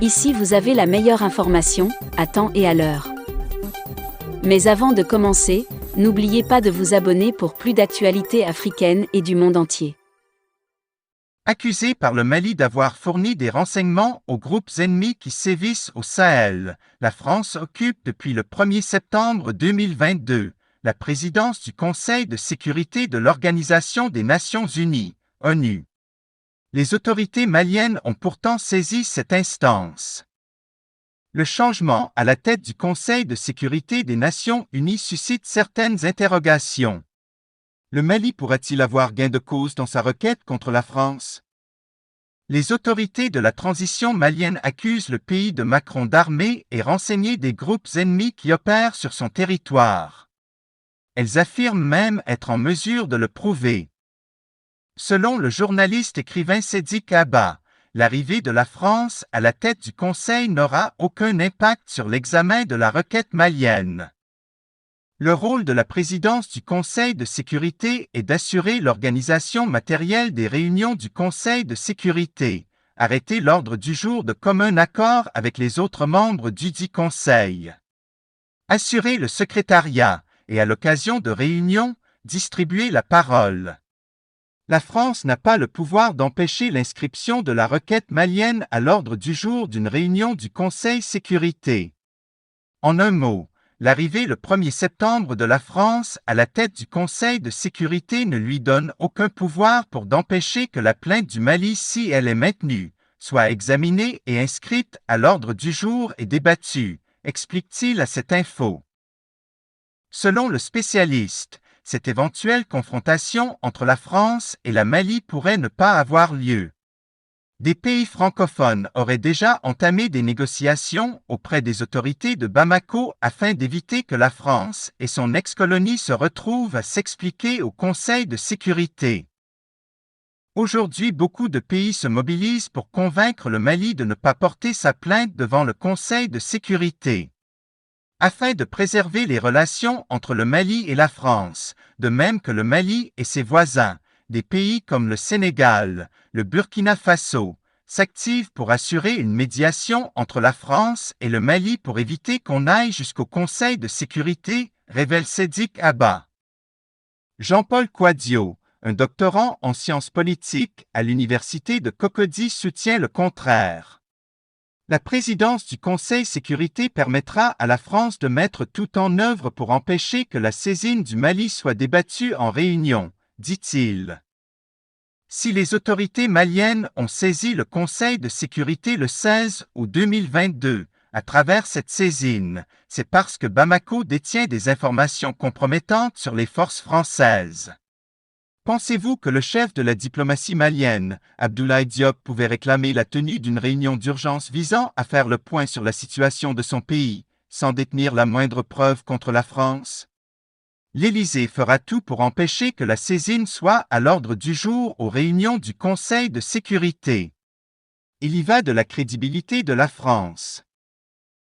Ici vous avez la meilleure information, à temps et à l'heure. Mais avant de commencer, n'oubliez pas de vous abonner pour plus d'actualités africaines et du monde entier. Accusé par le Mali d'avoir fourni des renseignements aux groupes ennemis qui sévissent au Sahel, la France occupe depuis le 1er septembre 2022 la présidence du Conseil de sécurité de l'Organisation des Nations Unies, ONU. Les autorités maliennes ont pourtant saisi cette instance. Le changement à la tête du Conseil de sécurité des Nations Unies suscite certaines interrogations. Le Mali pourrait-il avoir gain de cause dans sa requête contre la France? Les autorités de la transition malienne accusent le pays de Macron d'armer et renseigner des groupes ennemis qui opèrent sur son territoire. Elles affirment même être en mesure de le prouver. Selon le journaliste écrivain Sédik Abba, l'arrivée de la France à la tête du Conseil n'aura aucun impact sur l'examen de la requête malienne. Le rôle de la présidence du Conseil de sécurité est d'assurer l'organisation matérielle des réunions du Conseil de sécurité, arrêter l'ordre du jour de commun accord avec les autres membres dudit Conseil. Assurer le secrétariat et, à l'occasion de réunions, distribuer la parole. La France n'a pas le pouvoir d'empêcher l'inscription de la requête malienne à l'ordre du jour d'une réunion du Conseil sécurité. En un mot, l'arrivée le 1er septembre de la France à la tête du Conseil de sécurité ne lui donne aucun pouvoir pour d'empêcher que la plainte du Mali, si elle est maintenue, soit examinée et inscrite à l'ordre du jour et débattue, explique-t-il à cette info. Selon le spécialiste, cette éventuelle confrontation entre la France et la Mali pourrait ne pas avoir lieu. Des pays francophones auraient déjà entamé des négociations auprès des autorités de Bamako afin d'éviter que la France et son ex-colonie se retrouvent à s'expliquer au Conseil de sécurité. Aujourd'hui, beaucoup de pays se mobilisent pour convaincre le Mali de ne pas porter sa plainte devant le Conseil de sécurité. Afin de préserver les relations entre le Mali et la France, de même que le Mali et ses voisins, des pays comme le Sénégal, le Burkina Faso, s'activent pour assurer une médiation entre la France et le Mali pour éviter qu'on aille jusqu'au Conseil de sécurité, révèle Sédik Abba. Jean-Paul Quadio, un doctorant en sciences politiques à l'université de Cocody, soutient le contraire. La présidence du Conseil sécurité permettra à la France de mettre tout en œuvre pour empêcher que la saisine du Mali soit débattue en réunion, dit-il. Si les autorités maliennes ont saisi le Conseil de sécurité le 16 août 2022, à travers cette saisine, c'est parce que Bamako détient des informations compromettantes sur les forces françaises. Pensez-vous que le chef de la diplomatie malienne, Abdoulaye Diop, pouvait réclamer la tenue d'une réunion d'urgence visant à faire le point sur la situation de son pays, sans détenir la moindre preuve contre la France? L'Élysée fera tout pour empêcher que la saisine soit à l'ordre du jour aux réunions du Conseil de sécurité. Il y va de la crédibilité de la France.